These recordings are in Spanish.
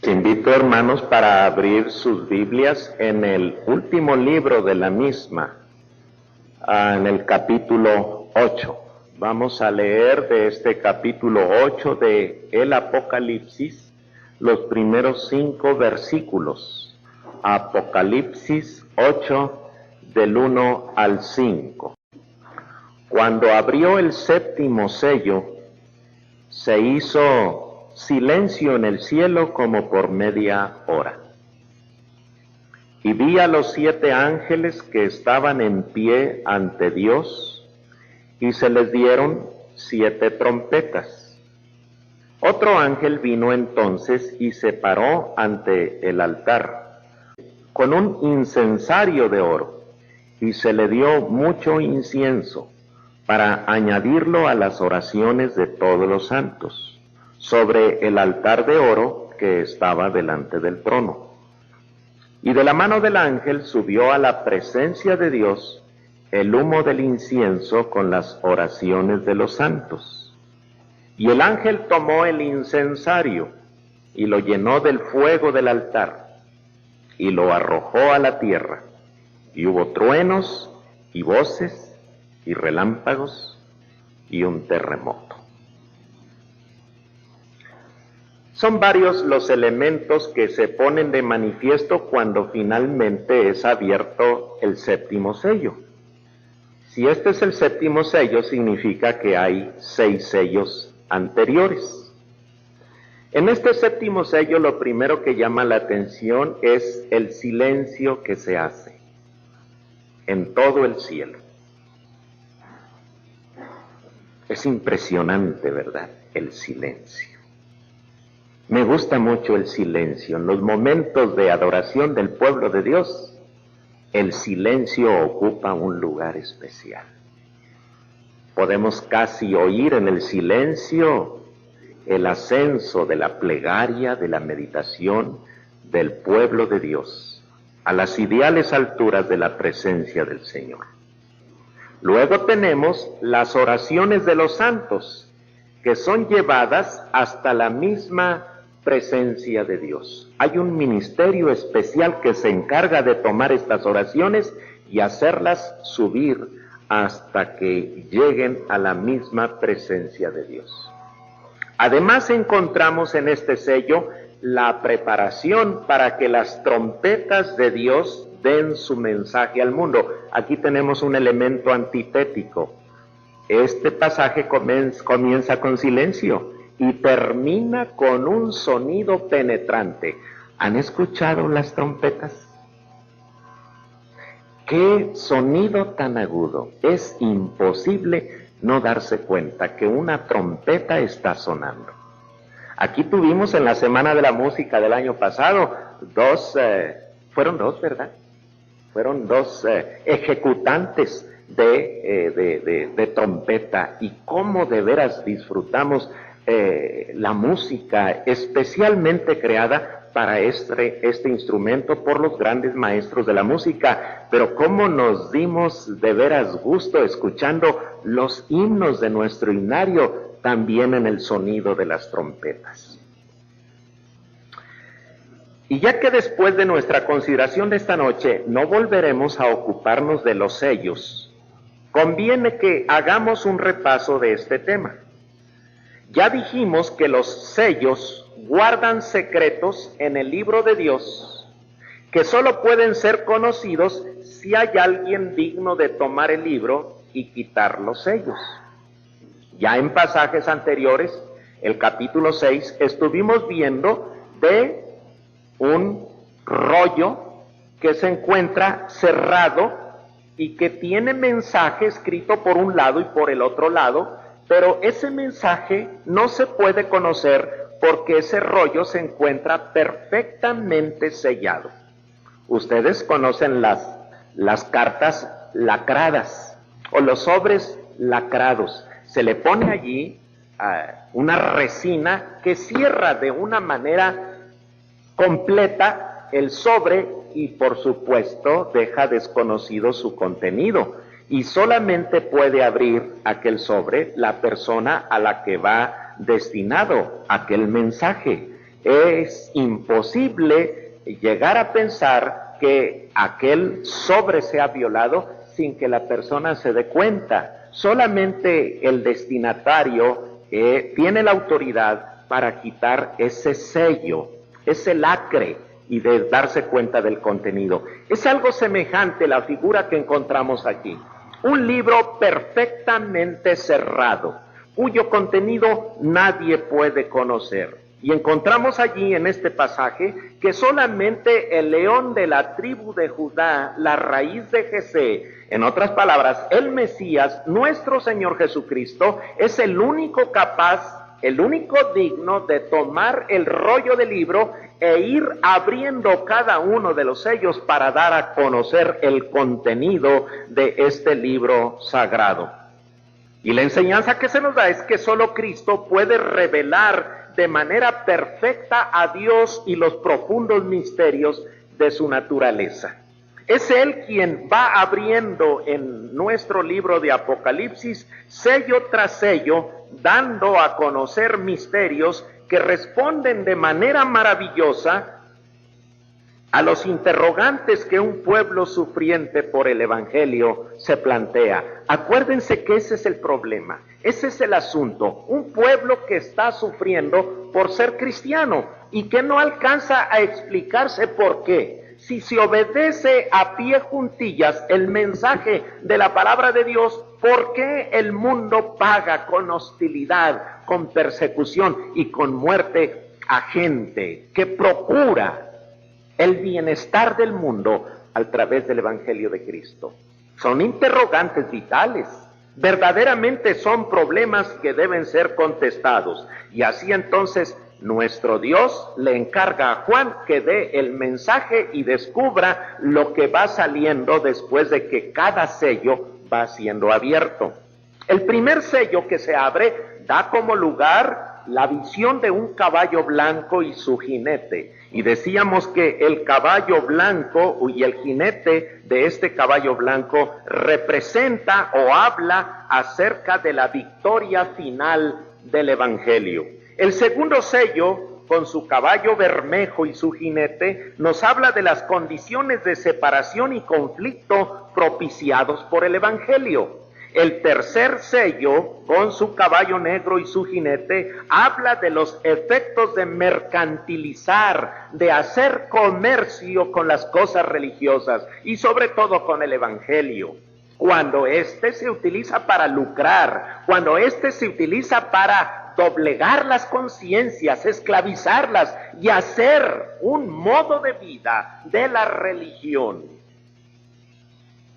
Te invito, hermanos, para abrir sus Biblias en el último libro de la misma, en el capítulo 8. Vamos a leer de este capítulo 8 de el Apocalipsis los primeros 5 versículos. Apocalipsis 8, del 1 al 5. Cuando abrió el séptimo sello, se hizo silencio en el cielo como por media hora. Y vi a los 7 ángeles que estaban en pie ante Dios, y se les dieron 7 trompetas. Otro ángel vino entonces y se paró ante el altar, con un incensario de oro, y se le dio mucho incienso, para añadirlo a las oraciones de todos los santos, sobre el altar de oro que estaba delante del trono. Y de la mano del ángel subió a la presencia de Dios el humo del incienso con las oraciones de los santos. Y el ángel tomó el incensario y lo llenó del fuego del altar y lo arrojó a la tierra. Y hubo truenos y voces y relámpagos y un terremoto. Son varios los elementos que se ponen de manifiesto cuando finalmente es abierto el séptimo sello. Si este es el séptimo sello, significa que hay 6 sellos anteriores. En este séptimo sello, lo primero que llama la atención es el silencio que se hace en todo el cielo. Es impresionante, ¿verdad? El silencio. Me gusta mucho el silencio. En los momentos de adoración del pueblo de Dios, el silencio ocupa un lugar especial. Podemos casi oír en el silencio el ascenso de la plegaria, de la meditación del pueblo de Dios, a las ideales alturas de la presencia del Señor. Luego tenemos las oraciones de los santos, que son llevadas hasta la misma presencia de Dios. Hay un ministerio especial que se encarga de tomar estas oraciones y hacerlas subir hasta que lleguen a la misma presencia de Dios. Además, encontramos en este sello la preparación para que las trompetas de Dios den su mensaje al mundo. Aquí tenemos un elemento antitético. Este pasaje comienza con silencio y termina con un sonido penetrante. ¿Han escuchado las trompetas? ¡Qué sonido tan agudo! Es imposible no darse cuenta que una trompeta está sonando. Aquí tuvimos en la Semana de la Música del año pasado fueron dos, ¿verdad? Fueron 2 ejecutantes de trompeta, y cómo de veras disfrutamos la música especialmente creada para este instrumento por los grandes maestros de la música, pero cómo nos dimos de veras gusto escuchando los himnos de nuestro himnario también en el sonido de las trompetas. Y ya que después de nuestra consideración de esta noche no volveremos a ocuparnos de los sellos, conviene que hagamos un repaso de este tema. Ya dijimos que los sellos guardan secretos en el libro de Dios que solo pueden ser conocidos si hay alguien digno de tomar el libro y quitar los sellos. Ya en pasajes anteriores, el capítulo 6, estuvimos viendo de un rollo que se encuentra cerrado y que tiene mensaje escrito por un lado y por el otro lado, pero ese mensaje no se puede conocer porque ese rollo se encuentra perfectamente sellado. Ustedes conocen las cartas lacradas o los sobres lacrados. Se le pone allí una resina que cierra de una manera completa el sobre y por supuesto deja desconocido su contenido. Y solamente puede abrir aquel sobre la persona a la que va destinado aquel mensaje. Es imposible llegar a pensar que aquel sobre sea violado sin que la persona se dé cuenta. Solamente el destinatario tiene la autoridad para quitar ese sello, ese lacre, y de darse cuenta del contenido. Es algo semejante la figura que encontramos aquí. Un libro perfectamente cerrado, cuyo contenido nadie puede conocer. Y encontramos allí en este pasaje que solamente el león de la tribu de Judá, la raíz de Jesé, en otras palabras, el Mesías, nuestro Señor Jesucristo, es el único capaz, el único digno de tomar el rollo del libro e ir abriendo cada uno de los sellos para dar a conocer el contenido de este libro sagrado. Y la enseñanza que se nos da es que solo Cristo puede revelar de manera perfecta a Dios y los profundos misterios de su naturaleza. Es Él quien va abriendo en nuestro libro de Apocalipsis sello tras sello, dando a conocer misterios que responden de manera maravillosa a los interrogantes que un pueblo sufriente por el Evangelio se plantea. Acuérdense que ese es el problema, ese es el asunto. Un pueblo que está sufriendo por ser cristiano y que no alcanza a explicarse por qué. Si se obedece a pie juntillas el mensaje de la palabra de Dios, ¿por qué el mundo paga con hostilidad, con persecución y con muerte a gente que procura el bienestar del mundo a través del Evangelio de Cristo? Son interrogantes vitales, verdaderamente son problemas que deben ser contestados. Y así entonces nuestro Dios le encarga a Juan que dé el mensaje y descubra lo que va saliendo después de que cada sello va siendo abierto. El primer sello que se abre da como lugar la visión de un caballo blanco y su jinete. Y decíamos que el caballo blanco y el jinete de este caballo blanco representa o habla acerca de la victoria final del Evangelio. El segundo sello, con su caballo bermejo y su jinete, nos habla de las condiciones de separación y conflicto propiciados por el Evangelio. El tercer sello, con su caballo negro y su jinete, habla de los efectos de mercantilizar, de hacer comercio con las cosas religiosas y sobre todo con el Evangelio. Cuando éste se utiliza para lucrar, cuando éste se utiliza para doblegar las conciencias, esclavizarlas y hacer un modo de vida de la religión.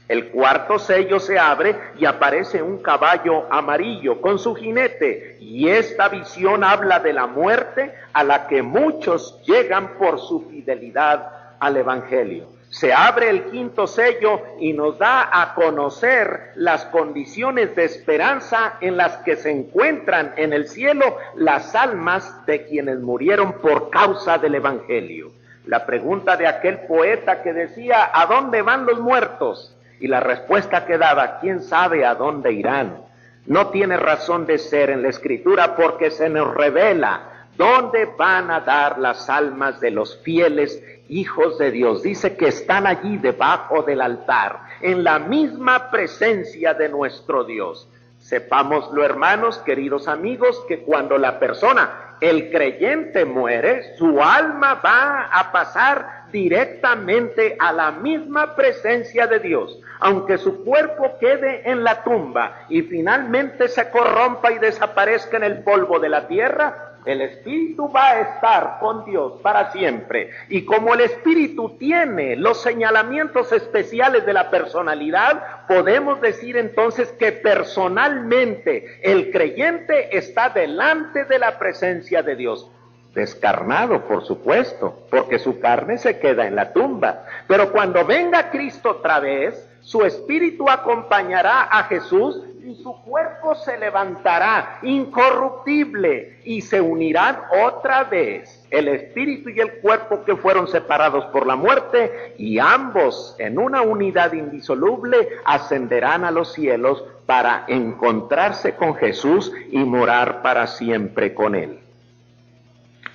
El cuarto sello se abre y aparece un caballo amarillo con su jinete, y esta visión habla de la muerte a la que muchos llegan por su fidelidad al Evangelio. Se abre el quinto sello y nos da a conocer las condiciones de esperanza en las que se encuentran en el cielo las almas de quienes murieron por causa del Evangelio. La pregunta de aquel poeta que decía, ¿a dónde van los muertos? Y la respuesta que daba, ¿quién sabe a dónde irán? No tiene razón de ser en la Escritura porque se nos revela dónde van a dar las almas de los fieles hijos de Dios. Dice que están allí debajo del altar, en la misma presencia de nuestro Dios. Sepámoslo, hermanos, queridos amigos, que cuando la persona, el creyente, muere, su alma va a pasar directamente a la misma presencia de Dios. Aunque su cuerpo quede en la tumba y finalmente se corrompa y desaparezca en el polvo de la tierra, el espíritu va a estar con Dios para siempre. Y como el espíritu tiene los señalamientos especiales de la personalidad, podemos decir entonces que personalmente el creyente está delante de la presencia de Dios. descarnado, por supuesto, porque su carne se queda en la tumba. Pero cuando venga Cristo otra vez, su espíritu acompañará a Jesús y su cuerpo se levantará incorruptible y se unirán otra vez el espíritu y el cuerpo que fueron separados por la muerte, y ambos en una unidad indisoluble ascenderán a los cielos para encontrarse con Jesús y morar para siempre con él.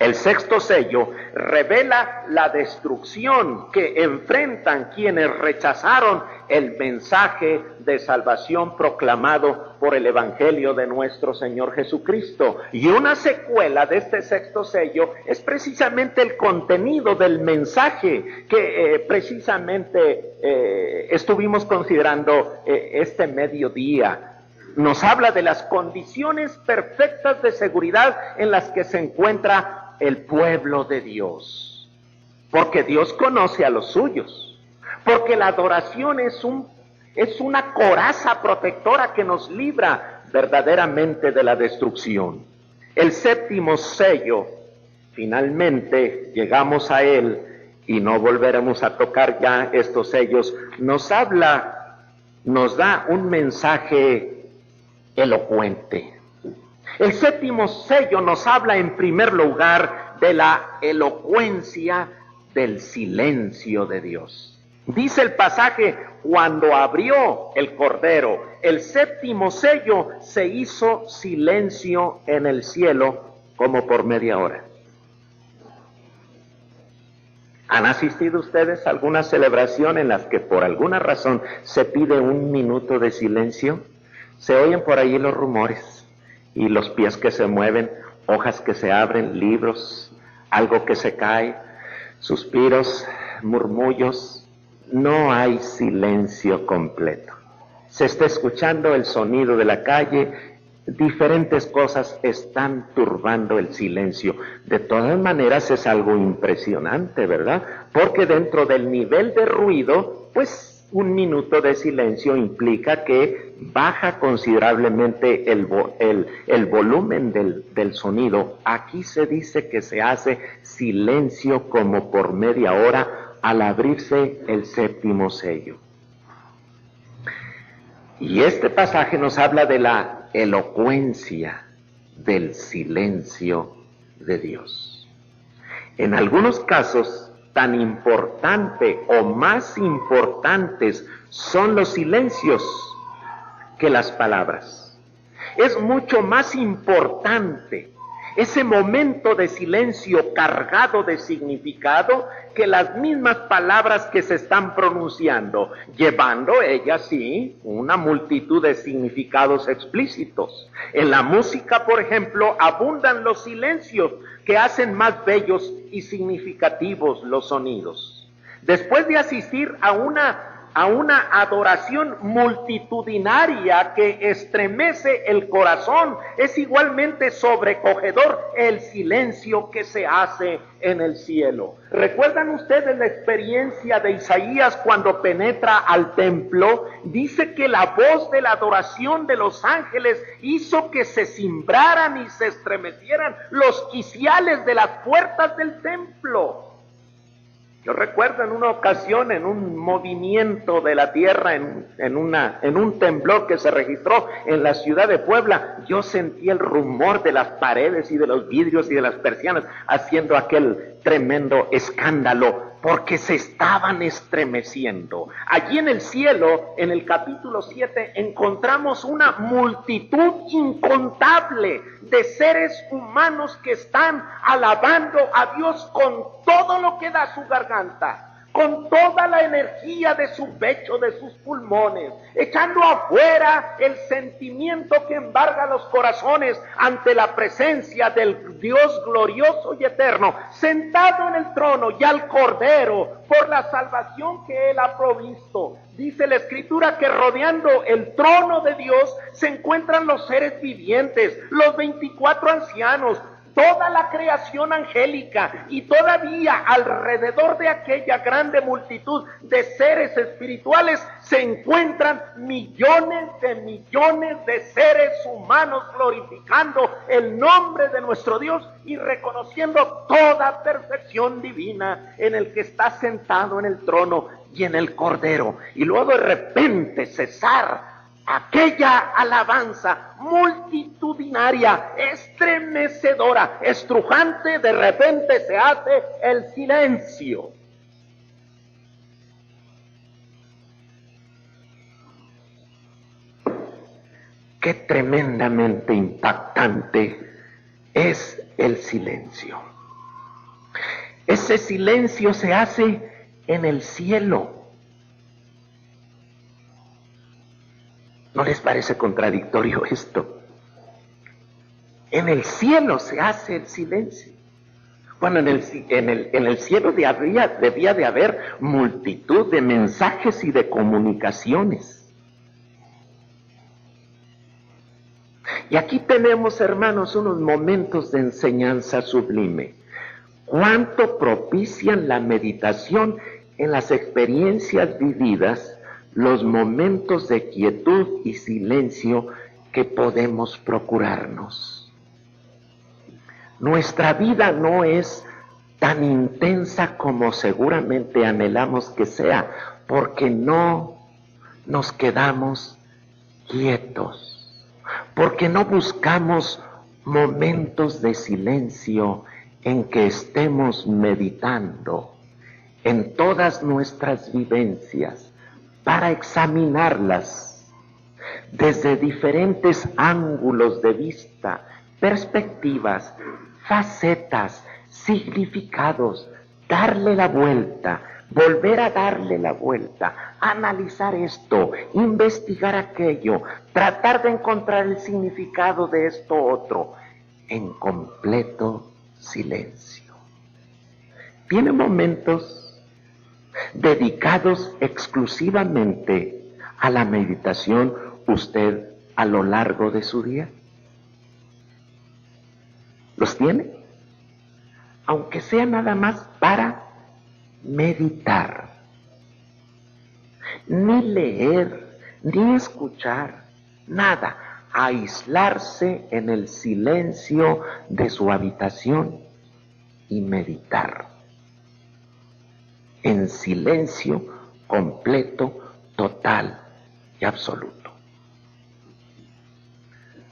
El sexto sello revela la destrucción que enfrentan quienes rechazaron el mensaje de salvación proclamado por el Evangelio de nuestro Señor Jesucristo. Y una secuela de este sexto sello es precisamente el contenido del mensaje que precisamente estuvimos considerando este mediodía. Nos habla de las condiciones perfectas de seguridad en las que se encuentra el pueblo de Dios, porque Dios conoce a los suyos, porque la adoración es una coraza protectora que nos libra verdaderamente de la destrucción. El séptimo sello, finalmente llegamos a él y no volveremos a tocar ya estos sellos, nos da un mensaje elocuente. El séptimo sello nos habla en primer lugar de la elocuencia del silencio de Dios. Dice el pasaje: cuando abrió el Cordero el séptimo sello, se hizo silencio en el cielo como por media hora. ¿Han asistido ustedes a alguna celebración en las que por alguna razón se pide un minuto de silencio? Se oyen por ahí los rumores y los pies que se mueven, hojas que se abren, libros, algo que se cae, suspiros, murmullos. No hay silencio completo. Se está escuchando el sonido de la calle, diferentes cosas están turbando el silencio. De todas maneras es algo impresionante, ¿verdad? Porque dentro del nivel de ruido, pues un minuto de silencio implica que baja considerablemente el volumen del sonido. Aquí se dice que se hace silencio como por media hora al abrirse el séptimo sello. Y este pasaje nos habla de la elocuencia del silencio de Dios. En algunos casos, tan importante o más importantes son los silencios que las palabras. Es mucho más importante ese momento de silencio cargado de significado que las mismas palabras que se están pronunciando, llevando ellas sí una multitud de significados explícitos. En la música, por ejemplo, abundan los silencios que hacen más bellos y significativos los sonidos. Después de asistir a una adoración multitudinaria que estremece el corazón, es igualmente sobrecogedor el silencio que se hace en el cielo. ¿Recuerdan ustedes la experiencia de Isaías cuando penetra al templo? Dice que la voz de la adoración de los ángeles hizo que se cimbraran y se estremecieran los quiciales de las puertas del templo. Yo recuerdo en una ocasión, en un movimiento de la tierra, en un temblor que se registró en la ciudad de Puebla, yo sentí el rumor de las paredes y de los vidrios y de las persianas haciendo aquel tremendo escándalo, porque se estaban estremeciendo. Allí en el cielo, en el capítulo 7, encontramos una multitud incontable de seres humanos que están alabando a Dios con todo lo que da su garganta, con toda la energía de su pecho, de sus pulmones, echando afuera el sentimiento que embarga los corazones ante la presencia del Dios glorioso y eterno, sentado en el trono, y al Cordero por la salvación que Él ha provisto. Dice la Escritura que rodeando el trono de Dios se encuentran los seres vivientes, los 24 ancianos, toda la creación angélica y todavía alrededor de aquella grande multitud de seres espirituales se encuentran millones de seres humanos glorificando el nombre de nuestro Dios y reconociendo toda perfección divina en el que está sentado en el trono y en el Cordero. Y luego de repente cesar aquella alabanza multitudinaria, estremecedora, estrujante, de repente se hace el silencio. Qué tremendamente impactante es el silencio. Ese silencio se hace en el cielo. ¿No les parece contradictorio esto? En el cielo se hace el silencio. Bueno, en el cielo debía de haber multitud de mensajes y de comunicaciones. Y aquí tenemos, hermanos, unos momentos de enseñanza sublime. ¿Cuánto propician la meditación en las experiencias vividas los momentos de quietud y silencio que podemos procurarnos? Nuestra vida no es tan intensa como seguramente anhelamos que sea, porque no nos quedamos quietos, porque no buscamos momentos de silencio en que estemos meditando en todas nuestras vivencias para examinarlas desde diferentes ángulos de vista, perspectivas, facetas, significados, darle la vuelta, volver a darle la vuelta, analizar esto, investigar aquello, tratar de encontrar el significado de esto otro, en completo silencio. Tiene momentos dedicados exclusivamente a la meditación usted a lo largo de su día. ¿Los tiene? Aunque sea nada más para meditar. Ni leer, ni escuchar, nada. Aislarse en el silencio de su habitación y meditar. En silencio completo, total y absoluto.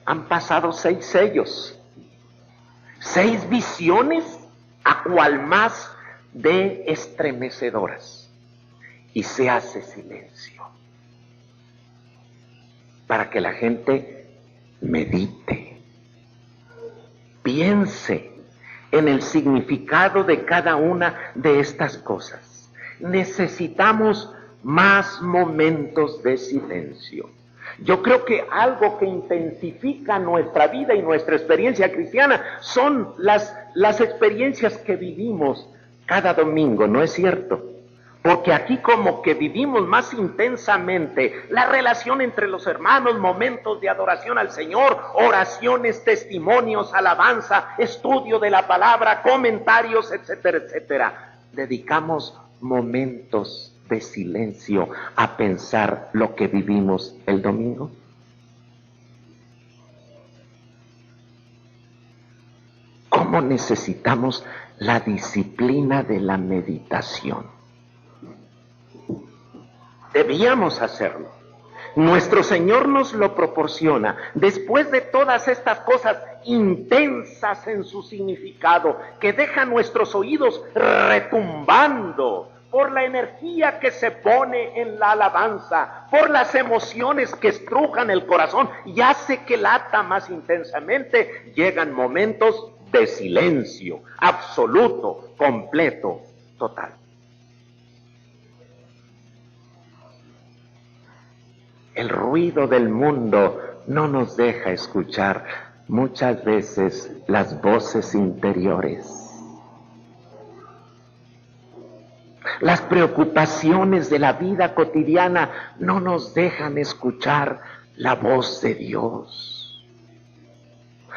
Han pasado 6 sellos, 6 visiones, a cual más de estremecedoras, y se hace silencio para que la gente medite, piense en el significado de cada una de estas cosas. Necesitamos más momentos de silencio. Yo creo que algo que intensifica nuestra vida y nuestra experiencia cristiana son las experiencias que vivimos cada domingo, ¿no es cierto? Porque aquí como que vivimos más intensamente la relación entre los hermanos, momentos de adoración al Señor, oraciones, testimonios, alabanza, estudio de la palabra, comentarios, etcétera, etcétera. Dedicamos momentos de silencio a pensar lo que vivimos el domingo. ¿Cómo necesitamos la disciplina de la meditación? Debíamos hacerlo. Nuestro Señor nos lo proporciona. Después de todas estas cosas intensas en su significado, que dejan nuestros oídos retumbando por la energía que se pone en la alabanza, por las emociones que estrujan el corazón y hace que lata más intensamente, llegan momentos de silencio absoluto, completo, total. El ruido del mundo no nos deja escuchar muchas veces las voces interiores. Las preocupaciones de la vida cotidiana no nos dejan escuchar la voz de Dios.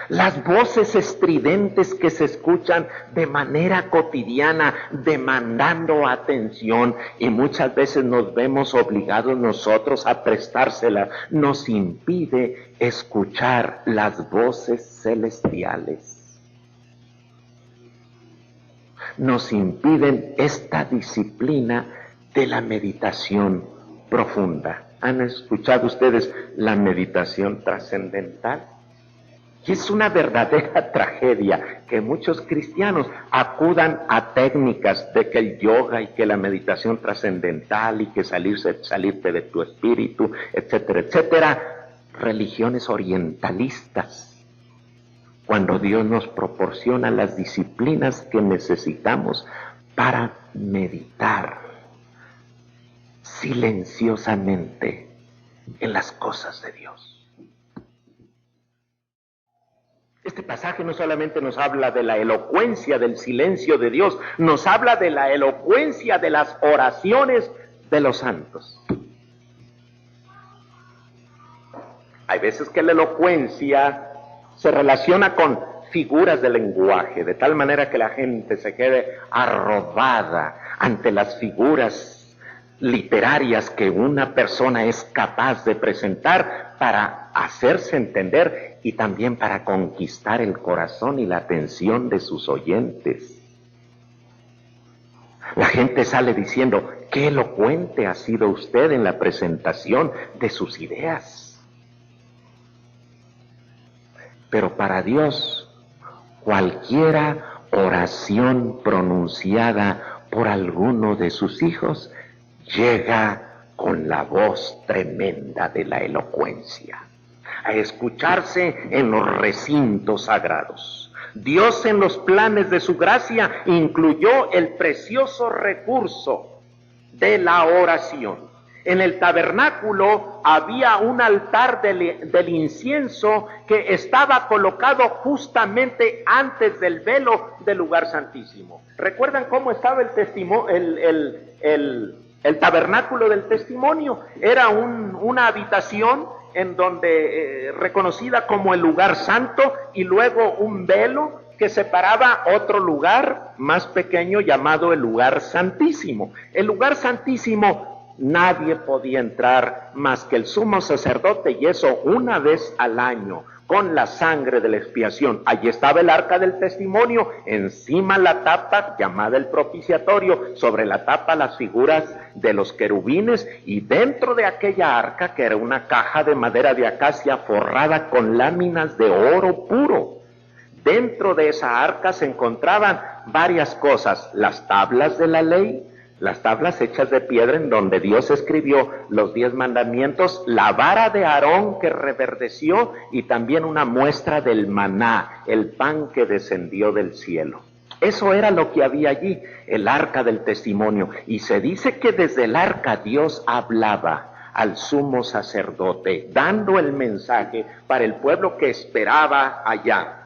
Las voces estridentes que se escuchan de manera cotidiana, demandando atención, y muchas veces nos vemos obligados nosotros a prestársela, nos impide escuchar las voces celestiales. Nos impiden esta disciplina de la meditación profunda. ¿Han escuchado ustedes la meditación trascendental? Y es una verdadera tragedia que muchos cristianos acudan a técnicas de que el yoga y que la meditación trascendental y que salirte de tu espíritu, etcétera, etcétera, religiones orientalistas, cuando Dios nos proporciona las disciplinas que necesitamos para meditar silenciosamente en las cosas de Dios. Este pasaje no solamente nos habla de la elocuencia del silencio de Dios, nos habla de la elocuencia de las oraciones de los santos. Hay veces que la elocuencia se relaciona con figuras de lenguaje, de tal manera que la gente se quede arrobada ante las figuras literarias que una persona es capaz de presentar para hacerse entender y también para conquistar el corazón y la atención de sus oyentes. La gente sale diciendo, qué elocuente ha sido usted en la presentación de sus ideas. Pero para Dios, cualquiera oración pronunciada por alguno de sus hijos llega con la voz tremenda de la elocuencia a escucharse en los recintos sagrados. Dios, en los planes de su gracia, incluyó el precioso recurso de la oración. En el tabernáculo había un altar del incienso que estaba colocado justamente antes del velo del lugar santísimo. ¿Recuerdan cómo estaba el tabernáculo del testimonio? Era una habitación en donde reconocida como el lugar santo, y luego un velo que separaba otro lugar más pequeño llamado el lugar santísimo. El lugar santísimo nadie podía entrar más que el sumo sacerdote, y eso una vez al año, con la sangre de la expiación. Allí estaba el arca del testimonio, encima la tapa llamada el propiciatorio, sobre la tapa las figuras de los querubines, y dentro de aquella arca, que era una caja de madera de acacia forrada con láminas de oro puro, dentro de esa arca se encontraban varias cosas: las tablas de la ley, las tablas hechas de piedra en donde Dios escribió los 10 mandamientos, la vara de Aarón que reverdeció, y también una muestra del maná, el pan que descendió del cielo. Eso era lo que había allí, el arca del testimonio. Y se dice que desde el arca Dios hablaba al sumo sacerdote, dando el mensaje para el pueblo que esperaba allá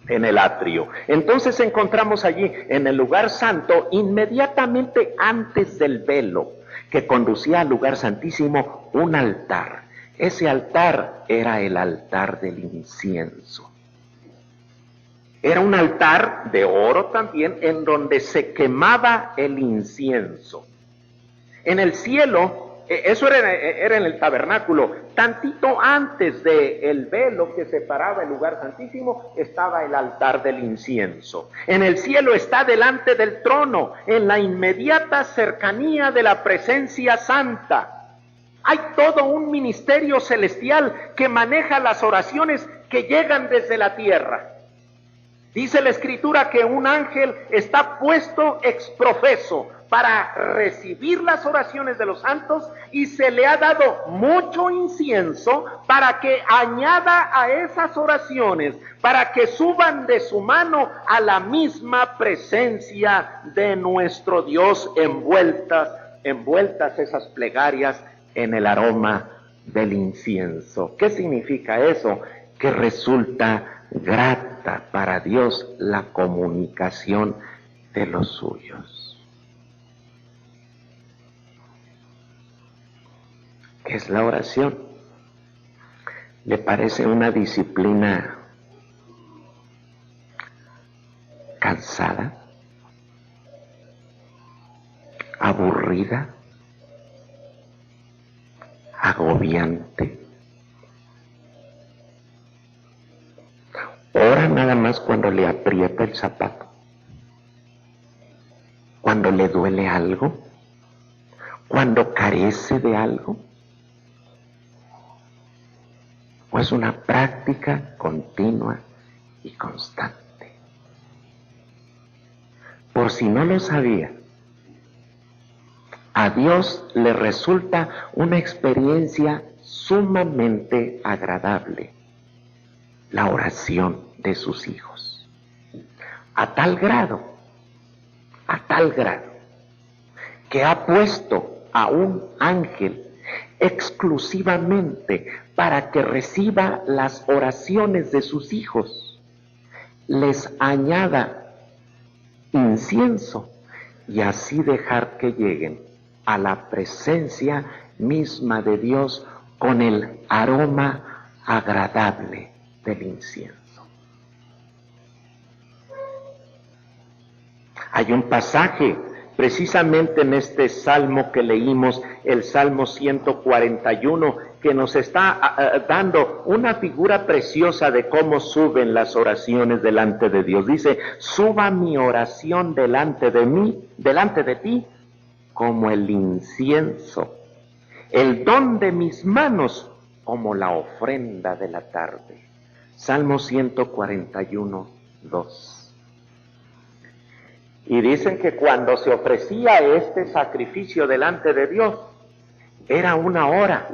en el atrio. Entonces encontramos allí, en el lugar santo, inmediatamente antes del velo que conducía al lugar santísimo, un altar. Ese altar era el altar del incienso. Era un altar de oro también, en donde se quemaba el incienso. En el cielo, eso era en el tabernáculo, tantito antes del velo que separaba el lugar santísimo, estaba el altar del incienso. En el cielo está delante del trono, en la inmediata cercanía de la presencia santa. Hay todo un ministerio celestial que maneja las oraciones que llegan desde la tierra. Dice la Escritura que un ángel está puesto ex profeso para recibir las oraciones de los santos, y se le ha dado mucho incienso para que añada a esas oraciones, para que suban de su mano a la misma presencia de nuestro Dios, envueltas esas plegarias en el aroma del incienso. ¿Qué significa eso? Que resulta grata para Dios la comunicación de los suyos. ¿Qué es la oración? ¿Le parece una disciplina cansada, aburrida, agobiante. Ora nada más cuando le aprieta el zapato, cuando le duele algo, cuando carece de algo. O es una práctica continua y constante. Por si no lo sabía, a Dios le resulta una experiencia sumamente agradable la oración de sus hijos. A tal grado, que ha puesto a un ángel exclusivamente para que reciba las oraciones de sus hijos, les añada incienso y así dejar que lleguen a la presencia misma de Dios con el aroma agradable del incienso. Hay un pasaje precisamente en este salmo que leímos, el Salmo 141, que nos está dando una figura preciosa de cómo suben las oraciones delante de Dios. Dice: suba mi oración delante de ti, como el incienso, el don de mis manos como la ofrenda de la tarde. Salmo 141, 2. Y dicen que cuando se ofrecía este sacrificio delante de Dios, era una hora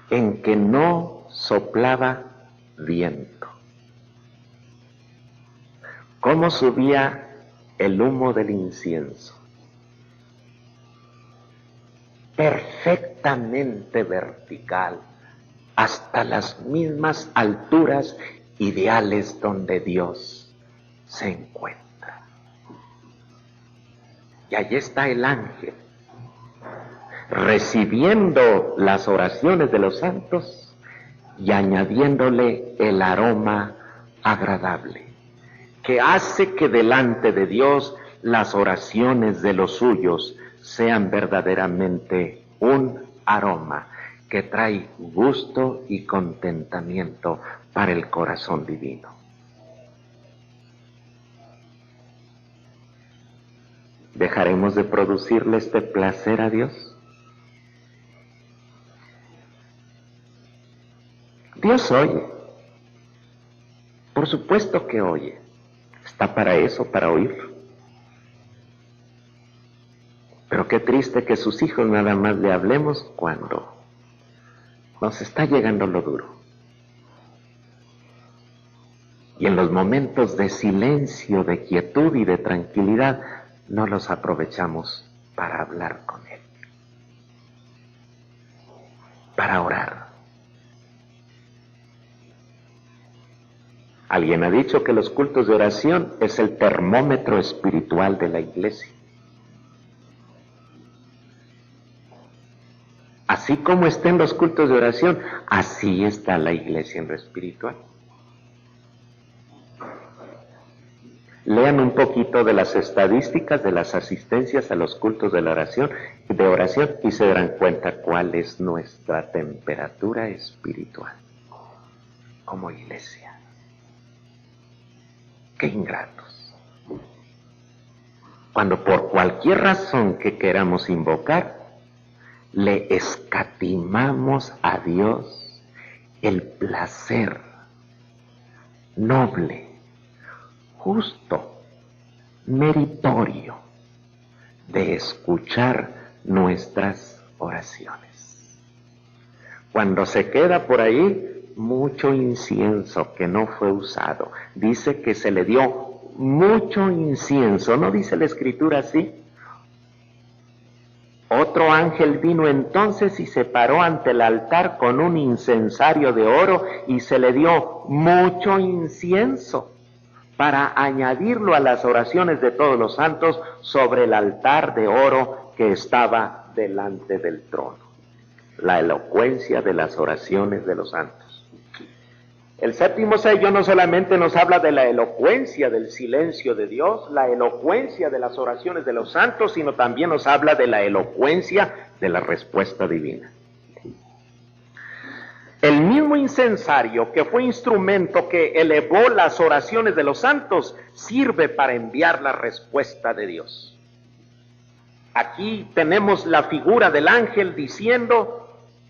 en que no soplaba viento. ¿Cómo subía el humo del incienso? Perfectamente vertical, hasta las mismas alturas ideales donde Dios se encuentra. Y allí está el ángel, recibiendo las oraciones de los santos y añadiéndole el aroma agradable, que hace que delante de Dios las oraciones de los suyos sean verdaderamente un aroma que trae gusto y contentamiento para el corazón divino. ¿Dejaremos de producirle este placer a Dios? Dios oye. Por supuesto que oye. Está para eso, para oír. Pero qué triste que sus hijos nada más le hablemos cuando nos está llegando lo duro. Y en los momentos de silencio, de quietud y de tranquilidad, no los aprovechamos para hablar con Él, para orar. Alguien ha dicho que los cultos de oración es el termómetro espiritual de la iglesia. Así como estén los cultos de oración, así está la iglesia en lo espiritual. Lean un poquito de las estadísticas de las asistencias a los cultos de la oración y se darán cuenta cuál es nuestra temperatura espiritual como iglesia. ¡Qué ingratos! Cuando por cualquier razón que queramos invocar, le escatimamos a Dios el placer noble, justo, meritorio de escuchar nuestras oraciones. Cuando se queda por ahí mucho incienso que no fue usado, dice que se le dio mucho incienso, ¿no dice la Escritura así? Otro ángel vino entonces y se paró ante el altar con un incensario de oro y se le dio mucho incienso para añadirlo a las oraciones de todos los santos sobre el altar de oro que estaba delante del trono. La elocuencia de las oraciones de los santos. El séptimo sello no solamente nos habla de la elocuencia del silencio de Dios, la elocuencia de las oraciones de los santos, sino también nos habla de la elocuencia de la respuesta divina. El mismo incensario que fue instrumento que elevó las oraciones de los santos sirve para enviar la respuesta de Dios. Aquí tenemos la figura del ángel diciendo: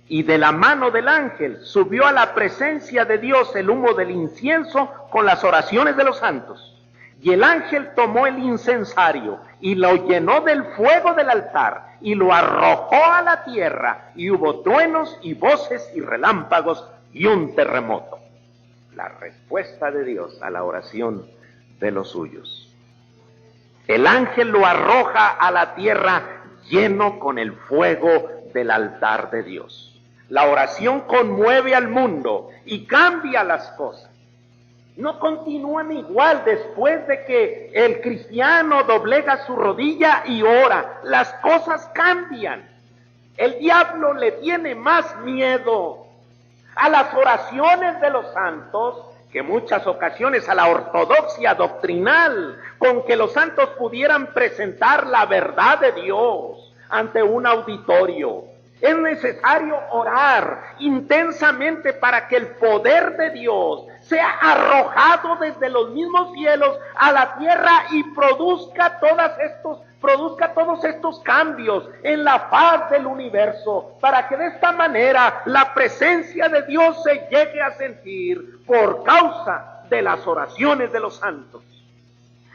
y de la mano del ángel subió a la presencia de Dios el humo del incienso con las oraciones de los santos. Y el ángel tomó el incensario y lo llenó del fuego del altar y lo arrojó a la tierra, y hubo truenos y voces y relámpagos y un terremoto. La respuesta de Dios a la oración de los suyos. El ángel lo arroja a la tierra lleno con el fuego del altar de Dios. La oración conmueve al mundo y cambia las cosas. No continúan igual después de que el cristiano doblega su rodilla y ora. Las cosas cambian. El diablo le tiene más miedo a las oraciones de los santos que muchas ocasiones a la ortodoxia doctrinal, con que los santos pudieran presentar la verdad de Dios ante un auditorio. Es necesario orar intensamente para que el poder de Dios sea arrojado desde los mismos cielos a la tierra y produzca todos estos cambios en la faz del universo, para que de esta manera la presencia de Dios se llegue a sentir por causa de las oraciones de los santos.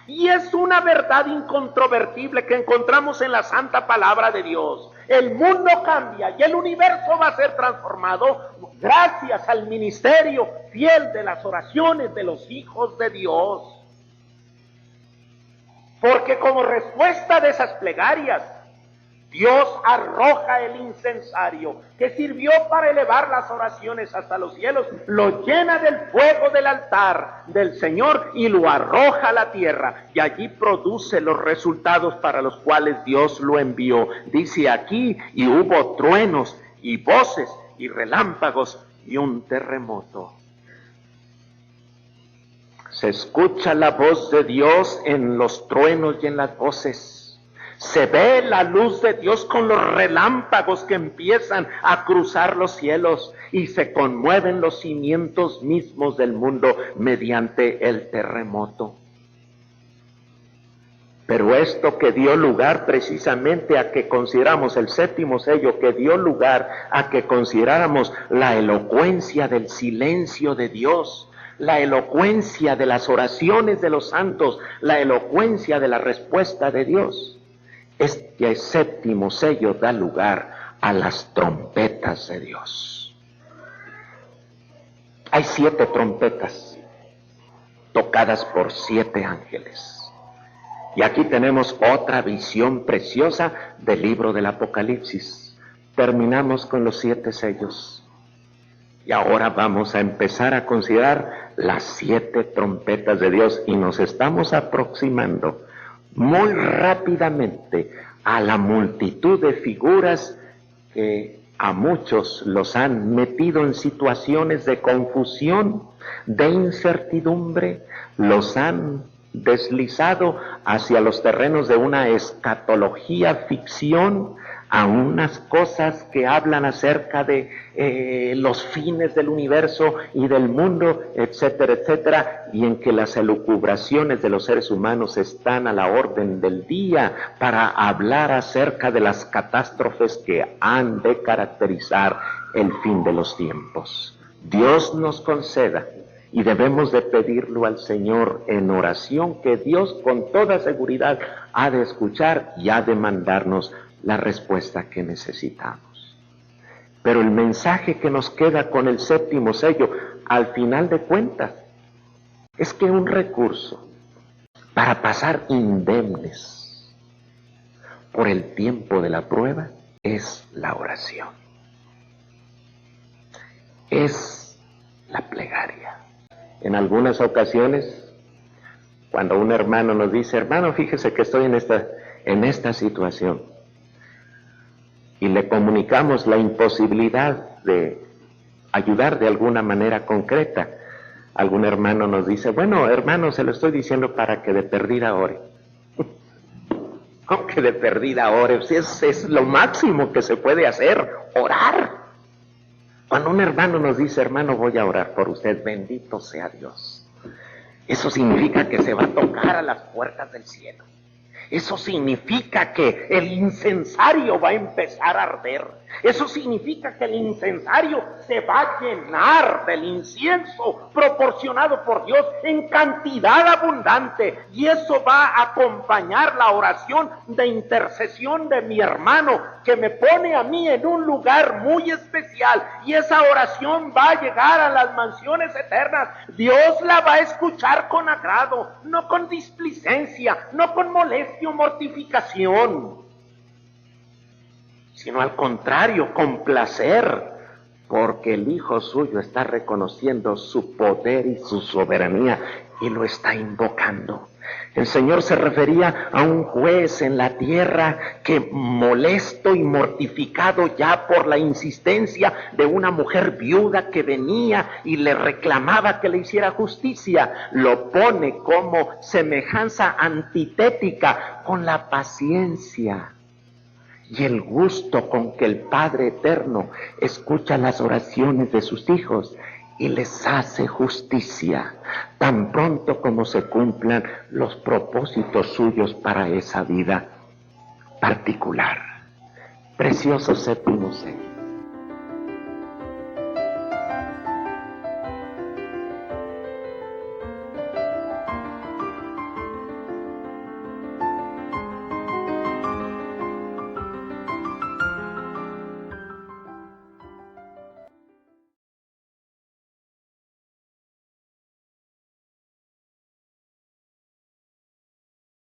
Y es una verdad incontrovertible que encontramos en la santa palabra de Dios. El mundo cambia y el universo va a ser transformado gracias al ministerio fiel de las oraciones de los hijos de Dios. Porque como respuesta de esas plegarias, Dios arroja el incensario que sirvió para elevar las oraciones hasta los cielos, lo llena del fuego del altar del Señor y lo arroja a la tierra, y allí produce los resultados para los cuales Dios lo envió. Dice aquí: y hubo truenos y voces y relámpagos y un terremoto. Se escucha la voz de Dios en los truenos y en las voces. Se ve la luz de Dios con los relámpagos que empiezan a cruzar los cielos, y se conmueven los cimientos mismos del mundo mediante el terremoto. Pero esto que dio lugar precisamente a que consideramos el séptimo sello, que dio lugar a que consideráramos la elocuencia del silencio de Dios, la elocuencia de las oraciones de los santos, la elocuencia de la respuesta de Dios. Este séptimo sello da lugar a las trompetas de Dios. Hay 7 trompetas tocadas por 7 ángeles. Y aquí tenemos otra visión preciosa del libro del Apocalipsis. Terminamos con los 7 sellos. Y ahora vamos a empezar a considerar las 7 trompetas de Dios, y nos estamos aproximando muy rápidamente a la multitud de figuras que a muchos los han metido en situaciones de confusión, de incertidumbre, los han deslizado hacia los terrenos de una escatología ficción, a unas cosas que hablan acerca de los fines del universo y del mundo, etcétera, etcétera, y en que las elucubraciones de los seres humanos están a la orden del día para hablar acerca de las catástrofes que han de caracterizar el fin de los tiempos. Dios nos conceda, y debemos de pedirlo al Señor en oración, que Dios con toda seguridad ha de escuchar y ha de mandarnos la respuesta que necesitamos. Pero el mensaje que nos queda con el séptimo sello, al final de cuentas, es que un recurso para pasar indemnes por el tiempo de la prueba es la oración. Es la plegaria. En algunas ocasiones, cuando un hermano nos dice: hermano, fíjese que estoy en esta situación, y le comunicamos la imposibilidad de ayudar de alguna manera concreta, Algún hermano nos dice, bueno, hermano, se lo estoy diciendo para que de perdida ore. Aunque de perdida ore, es lo máximo que se puede hacer, orar. Cuando un hermano nos dice, hermano, voy a orar por usted, bendito sea Dios. Eso significa que se va a tocar a las puertas del cielo. Eso significa que el incensario va a empezar a arder. Eso significa que el incensario se va a llenar del incienso proporcionado por Dios en cantidad abundante. Y eso va a acompañar la oración de intercesión de mi hermano, que me pone a mí en un lugar muy especial. Y esa oración va a llegar a las mansiones eternas. Dios la va a escuchar con agrado, no con displicencia, no con molestia o mortificación, sino al contrario, con placer, porque el Hijo suyo está reconociendo su poder y su soberanía y lo está invocando. El Señor se refería a un juez en la tierra que, molesto y mortificado ya por la insistencia de una mujer viuda que venía y le reclamaba que le hiciera justicia, lo pone como semejanza antitética con la paciencia y el gusto con que el Padre Eterno escucha las oraciones de sus hijos y les hace justicia, tan pronto como se cumplan los propósitos suyos para esa vida particular. Precioso séptimo sello.